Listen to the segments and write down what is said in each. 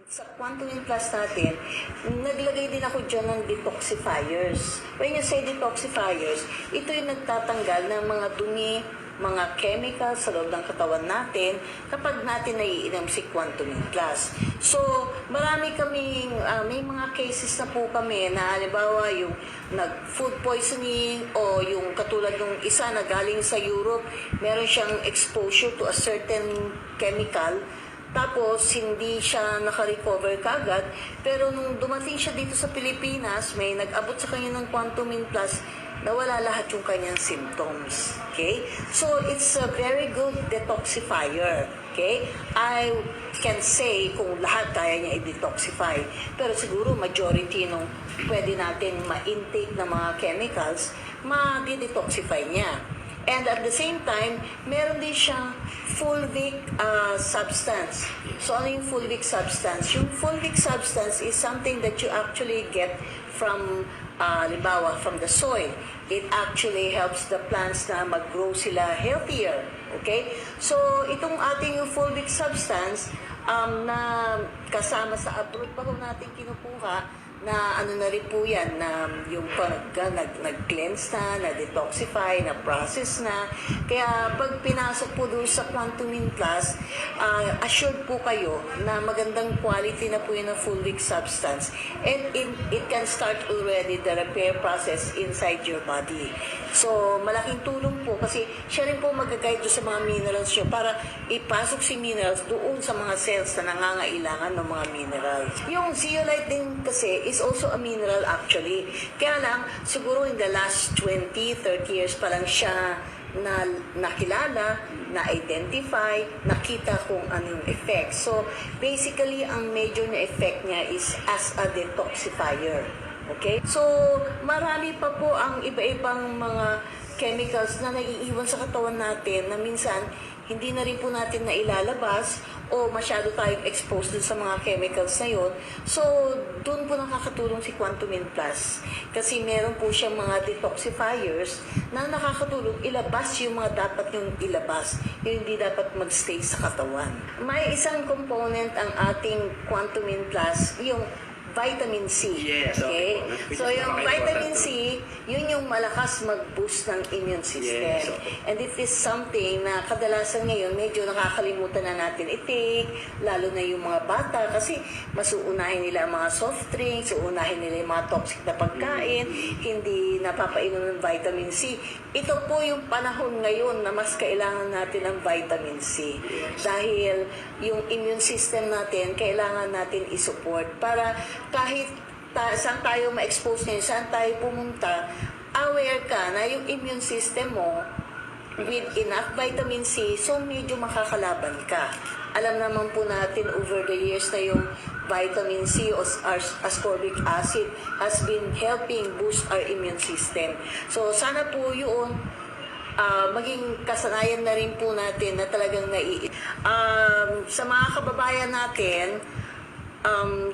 Sa Quantum Plus natin, naglagay din ako dyan ng detoxifiers. When you say detoxifiers, ito yung nagtatanggal ng mga dumi, mga chemicals sa loob ng katawan natin kapag natin naiinom si Quantum Plus. So, marami kaming, may mga cases na po kami na halimbawa yung nag-food poisoning o yung katulad ng isa na galing sa Europe, meron siyang exposure to a certain chemical. Tapos, hindi siya nakarecover kagad. Pero nung dumating siya dito sa Pilipinas, may nag-abot sa kanya ng Quantum Plus, nawala lahat yung kanyang symptoms. Okay? So, it's a very good detoxifier. Okay? I can say kung lahat kaya niya i-detoxify. Pero siguro, majority nung pwede natin ma-intake ng mga chemicals, ma-detoxify niya. And at the same time, meron din siyang fulvic substance. So, ano yung fulvic substance? Yung fulvic substance is something that you actually get from, halimbawa, from the soil. It actually helps the plants na mag-grow sila healthier. Okay? So, itong ating yung fulvic substance na kasama sa abroad pa kung natin kinukuha, na ano na rin po yan, na yung nag-cleanse na, na-detoxify, na-process na. Kaya pag pinasok po doon sa Quantum Plus, assured po kayo na magandang quality na po yun ng fulvic substance. And it can start already the repair process inside your body. So, malaking tulong po kasi siya rin po mag-guide doon sa mga minerals nyo para ipasok si minerals doon sa mga cells na nangangailangan ng mga minerals. Yung zeolite din kasi is also a mineral actually. Kaya lang, siguro in the last 20, 30 years pa lang siya na nakilala, na-identify, nakita kung anong effect. So, basically, ang major na effect niya is as a detoxifier. Okay? So, marami pa po ang iba-ibang mga chemicals na naiiwan sa katawan natin na minsan hindi na rin po natin na ilalabas o masyado tayong exposed dun sa mga chemicals na yun. So, dun po nakakatulong si Quantum Plus. Kasi meron po siyang mga detoxifiers na nakakatulong ilabas yung mga dapat yung ilabas. Yung hindi dapat magstay sa katawan. May isang component ang ating Quantum Plus, yung vitamin C. Yes, okay? okay. So, yung vitamin C, yun yung malakas mag-boost ng immune system. Yes, okay. And it is something na kadalasan ngayon, medyo nakakalimutan na natin i-take, lalo na yung mga bata, kasi mas uunahin nila ang mga soft drinks, uunahin nila yung mga toxic na pagkain, hindi napapainom ng vitamin C. Ito po yung panahon ngayon na mas kailangan natin ng vitamin C. Dahil yung immune system natin, kailangan natin i-support para kahit saan tayo ma-expose ngayon, saan tayo pumunta, aware ka na yung immune system mo with enough vitamin C, so medyo makakalaban ka. Alam naman po natin over the years na yung vitamin C o ascorbic acid has been helping boost our immune system. So sana po yun, maging kasanayan na rin po natin na talagang sa mga kababayan natin,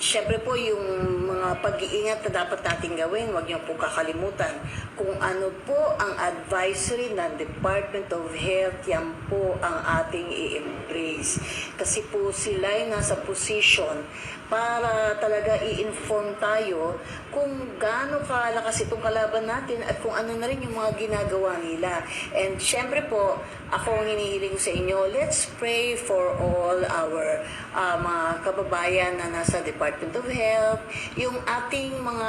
syempre po yung mga pag-iingat na dapat natin gawin, huwag niyo po kakalimutan kung ano po ang advisory ng Department of Health, yan po ang ating i-embrace. Kasi po sila ay nasa position para talaga i-inform tayo kung gaano kalakas itong kalaban natin at kung ano na rin yung mga ginagawa nila. And syempre po, ako ang hinihiling sa inyo, let's pray for all our mga kababayan na nasa Department of Health, yung ating mga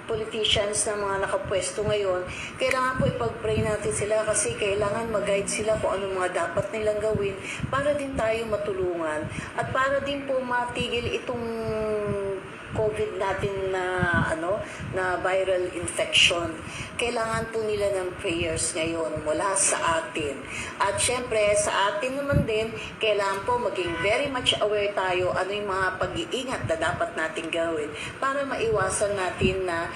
politicians na mga nakapwesto ngayon, kailangan po ipag-pray natin sila kasi kailangan mag-guide sila kung ano mga dapat nilang gawin para din tayo matulungan at para din po matigil itong COVID natin na viral infection. Kailangan po nila ng prayers ngayon mula sa atin. At syempre, sa atin naman din, kailangan po maging very much aware tayo ano yung mga pag-iingat na dapat natin gawin para maiwasan natin na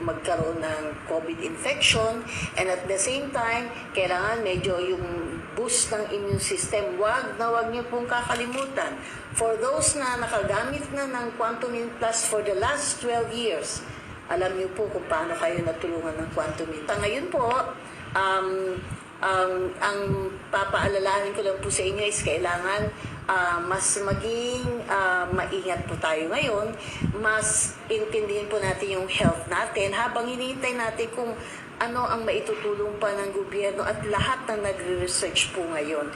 magkaroon ng COVID infection. And at the same time, kailangan medyo yung boost ng immune system. Wag niyo pong kakalimutan. For those na nakagamit na ng Quantum Plus for the last 12 years, alam niyo po kung paano kayo natulungan ng Quantum Plus. Ngayon po, Ang papaalalahanin ko lang po sa inyo is kailangan mas maging maingat po tayo ngayon, mas intindihin po natin yung health natin habang hinihintay natin kung ano ang maitutulong pa ng gobyerno at lahat ng nagre-research po ngayon.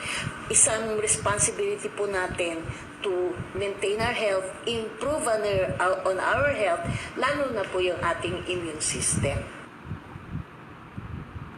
Isang responsibility po natin to maintain our health, improve on our health, lalo na po yung ating immune system.